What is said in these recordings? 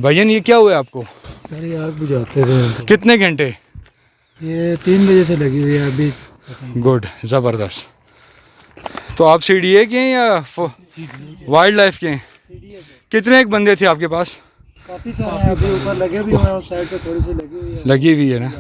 भाईजान ये क्या हुआ है आपको? सर ये आग बुझाते थे। कितने घंटे? ये 3 बजे से लगी हुई है अभी। गुड, ज़बरदस्त। तो आप CDA के हैं या वाइल्ड लाइफ के हैं? कितने एक बंदे थे आपके पास? काफ़ी सारे हैं, अभी ऊपर लगे भी हुए हैं, उस साइड पे थोड़ी सी लगी हुई है। लगी हुई है ना?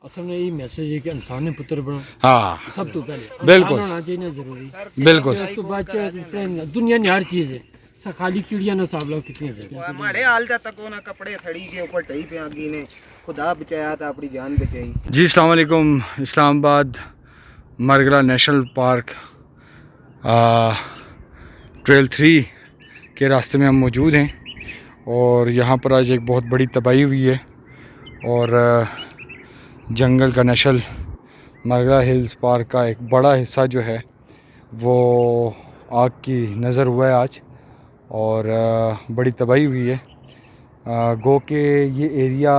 असल में यही मैसेज है कि इंसान ने पुत्र बनो हाँ सब तो पहले बिल्कुल होना चाहिए ना जरूरी। बिल्कुल। उसके बाद दुनिया में हर चीज़ है, खाली चिड़िया ना साबला कितनी है। हमारे हाल तक ना कपड़े थड़ी के ऊपर टही पे आगी ने खुदा बचाया था, अपनी जान बचाई। जी अस्सलाम वालेकुम। Islamabad Margalla national park trail 3 के रास्ते में हम मौजूद हैं और यहाँ पर आज एक बहुत बड़ी तबाही हुई है और जंगल का नेशनल मरगला हिल्स पार्क का एक बड़ा हिस्सा जो है वो आग की नज़र हुआ है आज और बड़ी तबाही हुई है। गो के ये एरिया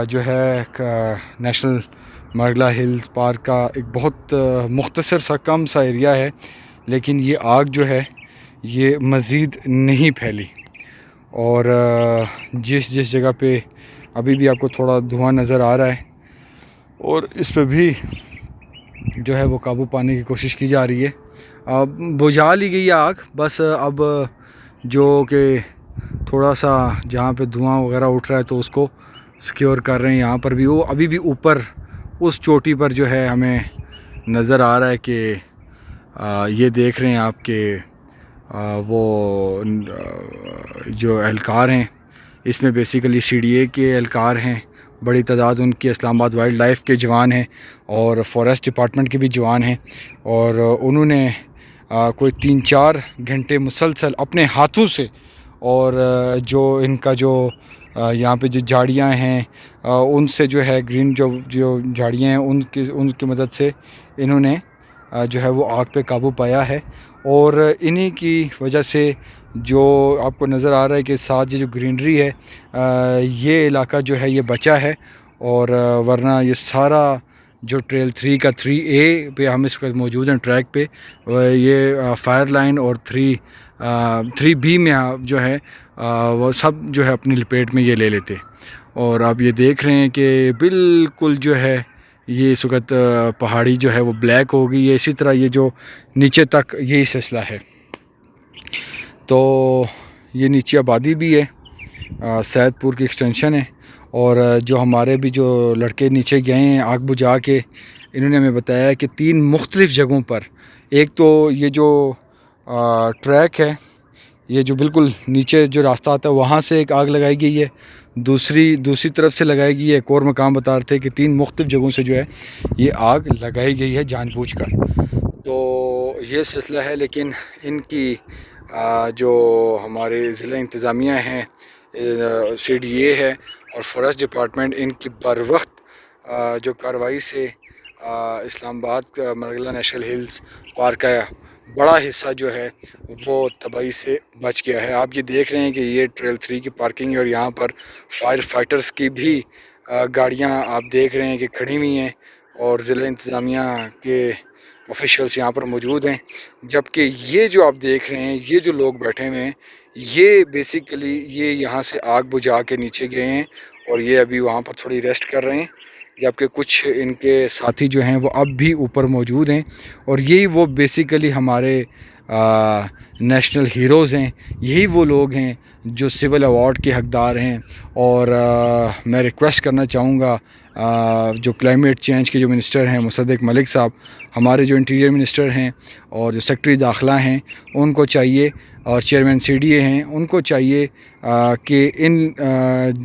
जो है नेशनल मरगला हिल्स पार्क का एक बहुत मुख्तसर सा कम सा एरिया है, लेकिन ये आग जो है ये मज़ीद नहीं फैली और जिस जगह पे अभी भी आपको थोड़ा धुआं नज़र आ रहा है और इस पे भी जो है वो काबू पाने की कोशिश की जा रही है। अब बुझा ली गई है आग, बस अब जो कि थोड़ा सा जहाँ पे धुआं वगैरह उठ रहा है तो उसको सिक्योर कर रहे हैं। यहाँ पर भी वो अभी भी ऊपर उस चोटी पर जो है हमें नज़र आ रहा है कि ये देख रहे हैं आपके वो जो एहलकार हैं, इसमें बेसिकली CDA के एहलकार हैं, बड़ी तादाद उनकी इस्लामाबाद वाइल्ड लाइफ के जवान हैं और फॉरेस्ट डिपार्टमेंट के भी जवान हैं और उन्होंने कोई 3-4 घंटे मुसलसल अपने हाथों से और जो इनका जो यहाँ पे जो झाड़ियाँ हैं उनसे जो है ग्रीन जो झाड़ियाँ हैं उनकी मदद से इन्होंने जो है वो आग पे काबू पाया है और इन्हीं की वजह से जो आपको नज़र आ रहा है कि साथ ये जो ग्रीनरी है ये इलाका जो है ये बचा है और वरना ये सारा जो ट्रेल 3 का 3A पे हम इस वक्त मौजूद हैं ट्रैक पे, ये फायर लाइन और 3B में जो है वो सब जो है अपनी लपेट में ये ले लेते और आप ये देख रहे हैं कि बिल्कुल जो है ये इस वक्त पहाड़ी जो है वो ब्लैक हो गई है। इसी तरह ये जो नीचे तक यही सिलसिला है। तो ये नीचे आबादी भी है, सैदपुर की एक्सटेंशन है और जो हमारे भी जो लड़के नीचे गए हैं आग बुझा के, इन्होंने हमें बताया कि 3 मुख्तलिफ़ जगहों पर, एक तो ये जो ट्रैक है ये जो बिल्कुल नीचे जो रास्ता आता है वहाँ से एक आग लगाई गई है, दूसरी तरफ से लगाई गई है। एक और मकाम बता रहे थे कि 3 मुख्तलिफ़ जगहों से जो है ये आग लगाई गई है जानबूझकर। तो ये सिलसिला है, लेकिन इनकी जो हमारे ज़िला इंतज़ामिया हैं, CDA है और फॉरेस्ट डिपार्टमेंट, इनकी बर वक्त जो कार्रवाई से Islamabad Margalla national hills park का बड़ा हिस्सा जो है वो तबाही से बच गया है। आप ये देख रहे हैं कि ये ट्रेल 3 की पार्किंग है और यहाँ पर फायर फाइटर्स की भी गाड़ियाँ आप देख रहे हैं कि खड़ी हुई हैं और ज़िला इंतज़ामिया के ऑफिशियल्स यहाँ पर मौजूद हैं। जबकि ये जो आप देख रहे हैं ये जो लोग बैठे हुए हैं ये बेसिकली ये यहाँ से आग बुझा के नीचे गए हैं और ये अभी वहाँ पर थोड़ी रेस्ट कर रहे हैं, जबकि कुछ इनके साथी जो हैं वो अब भी ऊपर मौजूद हैं और यही वो बेसिकली हमारे नेशनल हीरोज़ हैं। यही वो लोग हैं जो सिविल अवार्ड के हकदार हैं और मैं रिक्वेस्ट करना चाहूँगा जो क्लाइमेट चेंज के जो मिनिस्टर हैं मुसद्दिक मलिक साहब, हमारे जो इंटीरियर मिनिस्टर हैं और जो सेक्रेटरी दाखिला हैं उनको चाहिए और चेयरमैन CDA हैं उनको चाहिए कि इन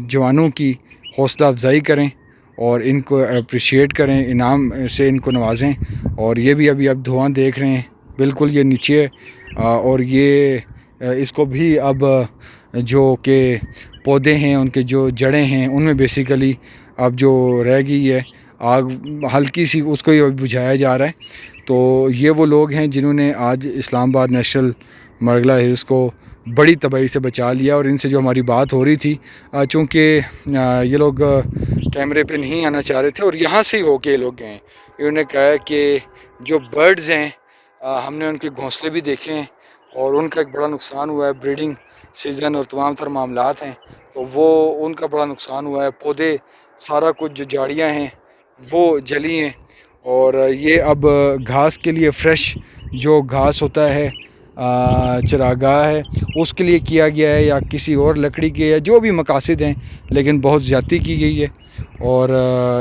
जवानों की हौसला अफजाई करें और इनको अप्रिशिएट करें, इनाम से इनको नवाजें। और ये भी अभी आप धुआं देख रहे हैं बिल्कुल ये नीचे और ये इसको भी अब जो कि पौधे हैं उनके जो जड़ें हैं उनमें बेसिकली अब जो रह गई है आग हल्की सी उसको ही बुझाया जा रहा है। तो ये वो लोग हैं जिन्होंने आज इस्लामाबाद नेशनल मरगला हिल्स को बड़ी तबाही से बचा लिया और इनसे जो हमारी बात हो रही थी, चूँकि ये लोग कैमरे पे नहीं आना चाह रहे थे और यहाँ से ही होके ये लोग गए। इन्होंने कहा कि जो बर्ड्स हैं हमने उनके घोंसले भी देखे हैं और उनका एक बड़ा नुकसान हुआ है, ब्रीडिंग सीज़न और तमाम तर मामलात हैं, तो वो उनका बड़ा नुकसान हुआ है। पौधे सारा कुछ जो झाड़ियाँ हैं वो जली हैं, और ये अब घास के लिए फ्रेश जो घास होता है चरागाह है उसके लिए किया गया है, या किसी और लकड़ी के, या जो भी मकासद हैं, लेकिन बहुत ज़्यादती की गई है। और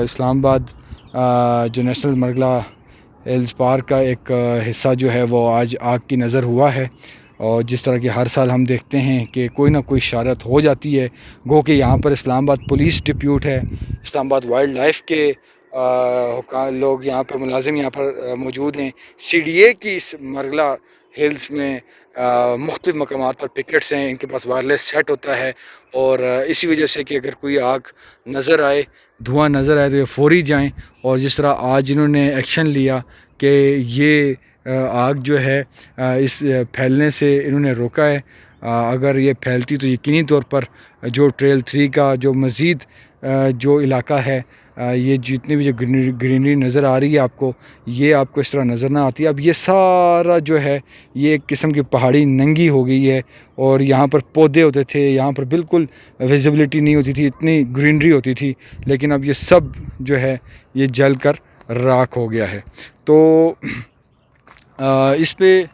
इस्लामाबाद जो नेशनल मरगला हिल्स पार्क का एक हिस्सा जो है वो आज आग की नज़र हुआ है। और जिस तरह की हर साल हम देखते हैं कि कोई ना कोई शरारत हो जाती है, गो कि यहाँ पर इस्लामाबाद पुलिस डिप्यूट है, इस्लामाबाद वाइल्ड लाइफ के लोग यहाँ पर मुलाजिम यहाँ पर मौजूद हैं। CDA की इस मरगला हिल्स में मुख्तलिफ़ मकामात पर पिकेट्स हैं, इनके पास वायरलेस सेट होता है, और इसी वजह से कि अगर कोई आग नज़र आए, धुआं नज़र आए तो ये फ़ौरी जाएं। और जिस तरह आज इन्होंने एक्शन लिया कि ये आग जो है इस फैलने से इन्होंने रोका है। अगर ये फैलती तो यकीनी तौर पर जो ट्रेल 3 का जो मज़ीद जो इलाका है, ये जितनी भी जो ग्रीनरी नज़र आ रही है आपको, ये आपको इस तरह नज़र ना आती। अब ये सारा जो है ये एक किस्म की पहाड़ी नंगी हो गई है, और यहाँ पर पौधे होते थे, यहाँ पर बिल्कुल विजिबिलिटी नहीं होती थी, इतनी ग्रीनरी होती थी, लेकिन अब ये सब जो है ये जल कर राख हो गया है। तो इस पे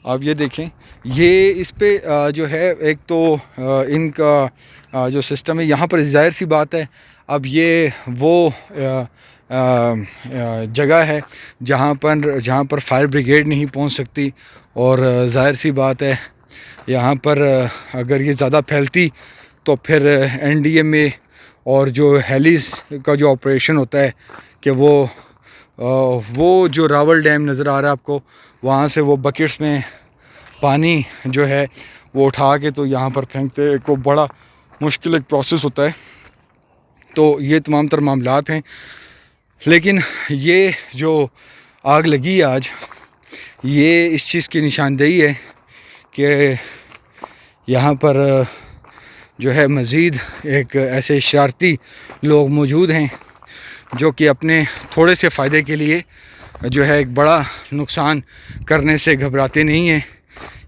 आप ये देखें, ये इस पे जो है एक तो इनका जो सिस्टम है यहाँ पर, जाहिर सी बात है अब ये वो जगह है जहाँ पर फायर ब्रिगेड नहीं पहुँच सकती, और जाहिर सी बात है यहाँ पर अगर ये ज़्यादा फैलती तो फिर NDMA और जो हेलीज़ का जो ऑपरेशन होता है कि वो जो रावल डैम नज़र आ रहा है आपको, वहाँ से वो बकेट्स में पानी जो है वो उठा के तो यहाँ पर फेंकते, को बड़ा मुश्किल एक प्रोसेस होता है। तो ये तमाम तर मामलात हैं, लेकिन ये जो आग लगी आज, ये इस चीज़ की निशानदेही है कि यहाँ पर जो है मज़ीद एक ऐसे शरारती लोग मौजूद हैं जो कि अपने थोड़े से फ़ायदे के लिए जो है एक बड़ा नुकसान करने से घबराते नहीं हैं।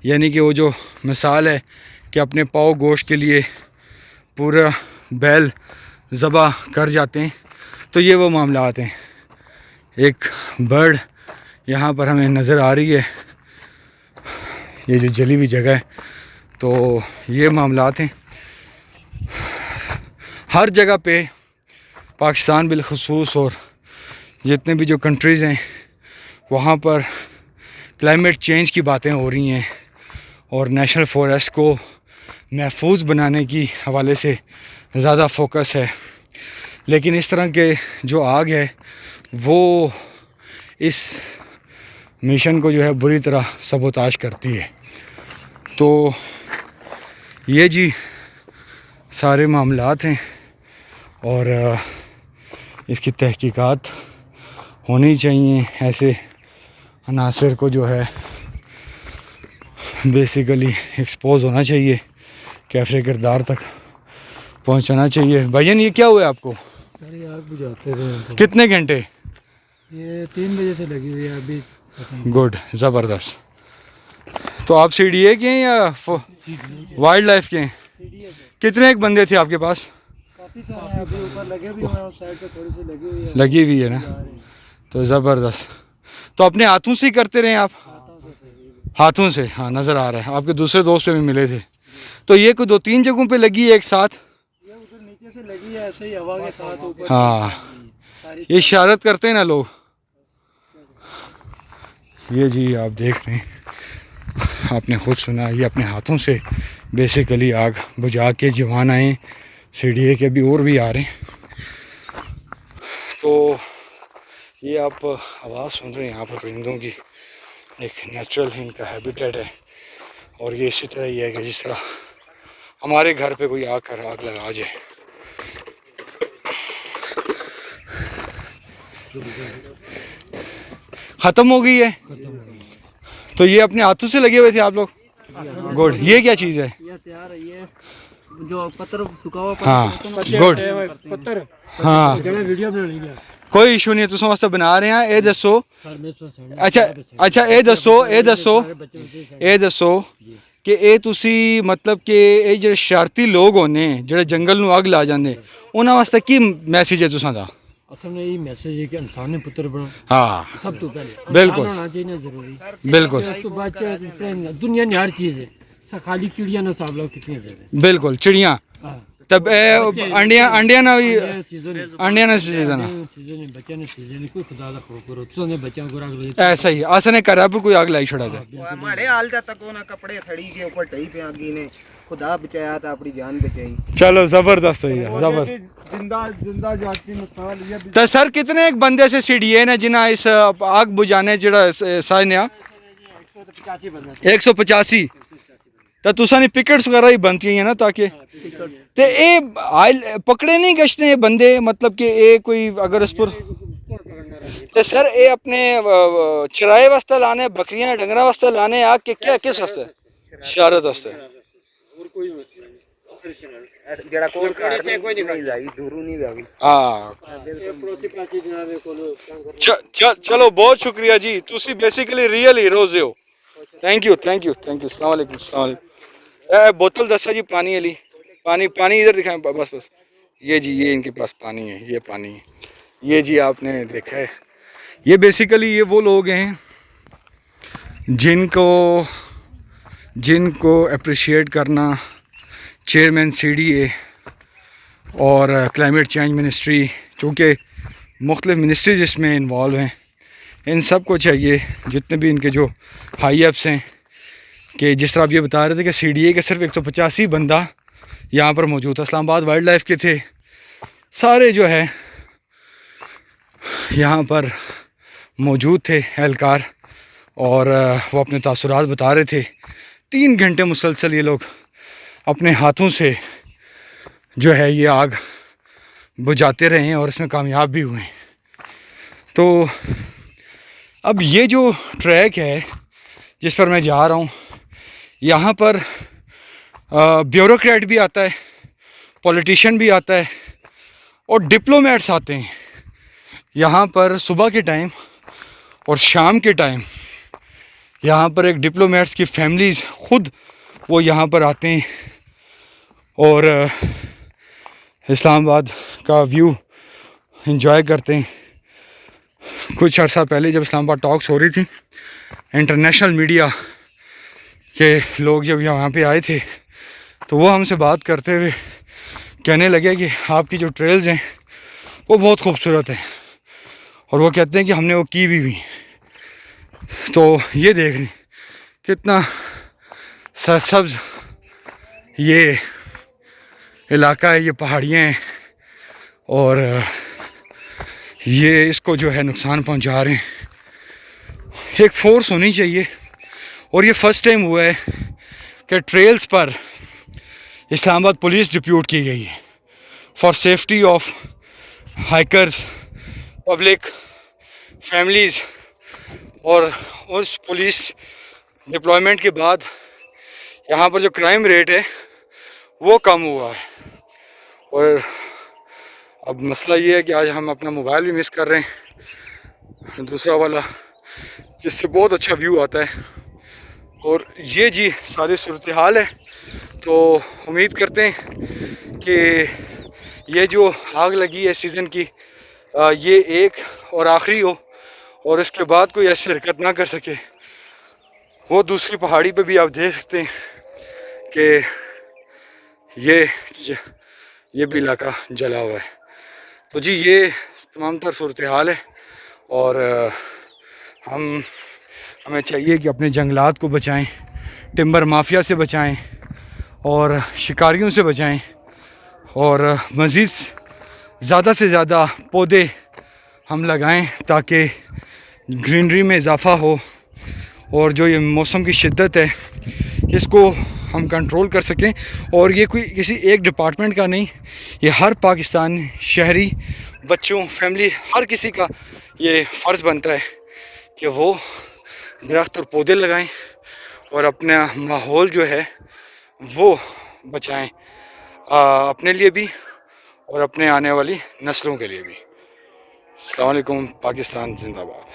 यानी कि वो जो मिसाल है कि अपने पाव गोश्त के लिए पूरा बैल ज़बा कर जाते हैं, तो ये वो मामलात हैं। एक बर्ड यहाँ पर हमें नज़र आ रही है, ये जो जली हुई जगह है, तो ये मामलात हैं। हर जगह पे पाकिस्तान बिलखुसूस और जितने भी जो कंट्रीज़ हैं वहाँ पर क्लाइमेट चेंज की बातें हो रही हैं, और नेशनल फॉरेस्ट को महफूज बनाने की हवाले से ज़्यादा फोकस है। लेकिन इस तरह के जो आग है वो इस मिशन को जो है बुरी तरह सबोताज करती है। तो ये जी सारे मामलात हैं, और इसकी तहकीकात होनी चाहिए। ऐसे अनासर को जो है बेसिकली एक्सपोज होना चाहिए, कैफरे किरदार तक पहुंचना चाहिए। भाईजान ये क्या हुआ है आपको? सर ये आग बुझाते रहे। कितने घंटे? ये 3 बजे से लगी हुई है अभी। गुड, ज़बरदस्त। तो आप CDA के हैं या वाइल्ड लाइफ के हैं? कितने एक बंदे थे आपके पास? काफ़ी सारे हैं, अभी ऊपर लगे भी हुए हैं, उस साइड पे थोड़ी सी लगी हुई है। लगी हुई है ना, तो ज़बरदस्त। तो अपने हाथों से ही करते रहे आप? हाथों से, हाँ नज़र आ रहा है। आपके दूसरे दोस्त भी मिले थे। तो ये कोई 2-3 जगहों पे लगी है एक साथ? ये उधर नीचे से लगी है ऐसे ही हवा के साथ ऊपर। हाँ, ये शरारत करते हैं ना लोग। ये जी आप देख रहे हैं, आपने खुद सुना, ये अपने हाथों से बेसिकली आग बुझा के जवान आए। CDA के भी और भी आ रहे हैं। तो ये आप आवाज़ सुन रहे हैं यहाँ पर परिंदों की, एक नेचुरल इनका हैबिटेट है। और ये इसी तरह ही है कि जिस तरह हमारे घर पे कोई आकर आग लगा जाए। ख़त्म हो गई है? तो ये अपने हाथों से लगे हुए थे आप लोग? गुड। ये क्या चीज़ है? ये तैयार है, ये जो पत्थर सूखा हुआ हाँ, गुड। पत्थर हाँ, वीडियो बनानी है, कोई इशू नहीं है, तुम वास्ते बना रहे हैं। ये दसो, सर मैं अच्छा ये दसो कि ਇਹ ਤੁਸੀਂ ਮਤਲਬ ਕਿ ਇਹ ਜਿਹੜੇ ਸ਼ਰਾਰਤੀ ਲੋਕ ਹੋਣੇ ਜਿਹੜੇ ਜੰਗਲ ਨੂੰ ਅੱਗ ਲਾ ਜਾਂਦੇ ਉਹਨਾਂ ਵਾਸਤੇ ਕੀ ਮੈਸੇਜ ਹੈ ਤੁਸਾਂ ਦਾ असल में यही मैसेज है कि इंसान ने पुत्र बनो हाँ सब तो पहले बिल्कुल। इंसान होना चाहिए ना जरूरी बिल्कुल उस तो बाद दुनिया में हर चीज़ है सखाली चिड़िया ना साहब लोग कितने ज़्यादा बिल्कुल चिड़ियाँ हाँ तब अंडियाँ अंडियाँ ना भी सीजन है अंडियाँ ना सीजन सीजन है बच्चे ने सीजन कोई खुदा का खौफ करो तो ने बच्चों को रख लो ऐसा ही आसने करा पर कोई आग लाई छोड़ा जाए वो हमारे हाल तक ना कपड़े थड़ी के ऊपर टही पे आगी ने खुदा बचाया था अपनी जान बचाई। चलो जबरदस्त है यार जबर जिंदा जिंदा जाती मिसाल ये भी तो सर कितने एक बंदे से सीढ़ी ने जिन्हें इस आग बुझाने जड़ा साजने 185 बंदा 185 तो तुसा ने पिकेट्स वगैरह ही बनती हैं ना ताकि ते ये पकड़े नहीं गश्ते ये बंदे मतलब कि ये कोई अगर इस पर तो सर ये अपने चराए वास्ते लाने बकरियां डंगरा वास्ते लाने आग के क्या किस वास्ते शरारत वास्ते और कोई मसला नहीं जड़ा कोल कार नहीं जाई दूरू नहीं जावी। हाँ पड़ोसी पासी जनाबे को चलो बहुत शुक्रिया जी तुसी बेसिकली रियल हीरोज हो थैंक यू अस्सलाम वालेकुम बोतल दसा जी पानी वाली पानी पानी इधर दिखाएं बस बस ये जी ये इनके पास पानी है ये पानी है ये जी आपने देखा है ये बेसिकली ये वो लोग हैं जिनको अप्रिशिएट करना चेयरमैन CDA और क्लाइमेट चेंज मिनिस्ट्री चूँकि मुख्तलिफ मिनिस्ट्रीज इसमें इन्वॉल्व हैं इन सब को चाहिए जितने भी इनके जो हाई अप्स हैं कि जिस तरह आप ये बता रहे थे कि CDA के सिर्फ 185 बंदा यहाँ पर मौजूद था इस्लामाबाद वाइल्ड लाइफ के थे सारे जो है यहाँ पर मौजूद थे एहलकार और वो अपने तासुरात बता रहे थे 3 घंटे मुसलसल ये लोग अपने हाथों से जो है ये आग बुझाते रहे हैं और इसमें कामयाब भी हुए। तो अब ये जो ट्रैक है जिस पर मैं जा रहा हूँ यहाँ पर ब्यूरोक्रेट भी आता है पॉलिटिशियन भी आता है और डिप्लोमेट्स आते हैं यहाँ पर सुबह के टाइम और शाम के टाइम यहाँ पर एक डिप्लोमेट्स की फैमिलीज़ ख़ुद वो यहाँ पर आते हैं और इस्लामाबाद का व्यू एंजॉय करते हैं। कुछ अर्सा पहले जब इस्लामाबाद टॉक्स हो रही थी इंटरनेशनल मीडिया के लोग जब यहाँ पे आए थे तो वो हमसे बात करते हुए कहने लगे कि आपकी जो ट्रेल्स हैं वो बहुत खूबसूरत हैं और वो कहते हैं कि हमने वो की भी हुई। तो ये देख रही कितना सरसब्ज ये इलाका है ये पहाड़ियाँ हैं और ये इसको जो है नुकसान पहुंचा रहे हैं। एक फोर्स होनी चाहिए और ये फर्स्ट टाइम हुआ है कि ट्रेल्स पर इस्लामाबाद पुलिस डिप्यूट की गई है for safety of hikers public families और उस पुलिस डिप्लॉयमेंट के बाद यहाँ पर जो क्राइम रेट है वो कम हुआ है। और अब मसला ये है कि आज हम अपना मोबाइल भी मिस कर रहे हैं दूसरा वाला जिससे बहुत अच्छा व्यू आता है। और ये जी सारी सूरत हाल है। तो उम्मीद करते हैं कि ये जो आग लगी है सीज़न की ये एक और आखिरी हो और इसके बाद कोई ऐसी हरकत ना कर सके। वो दूसरी पहाड़ी पे भी आप देख सकते हैं कि ये भी इलाका जला हुआ है। तो जी ये तमाम तर सूरत हाल है और हमें चाहिए कि अपने जंगलात को बचाएं, टिम्बर माफिया से बचाएं और शिकारियों से बचाएं और मज़ीद ज़्यादा से ज़्यादा पौधे हम लगाएं ताकि ग्रीनरी में इजाफ़ा हो और जो ये मौसम की शिद्दत है इसको हम कंट्रोल कर सकें। और ये कोई किसी एक डिपार्टमेंट का नहीं, ये हर पाकिस्तान शहरी बच्चों फैमिली हर किसी का ये फ़र्ज़ बनता है कि वो दरख्त और पौधे लगाएं और अपना माहौल जो है वो बचाएं अपने लिए भी और अपने आने वाली नस्लों के लिए भी। अस्सलाम वालेकुम, पाकिस्तान जिंदाबाद।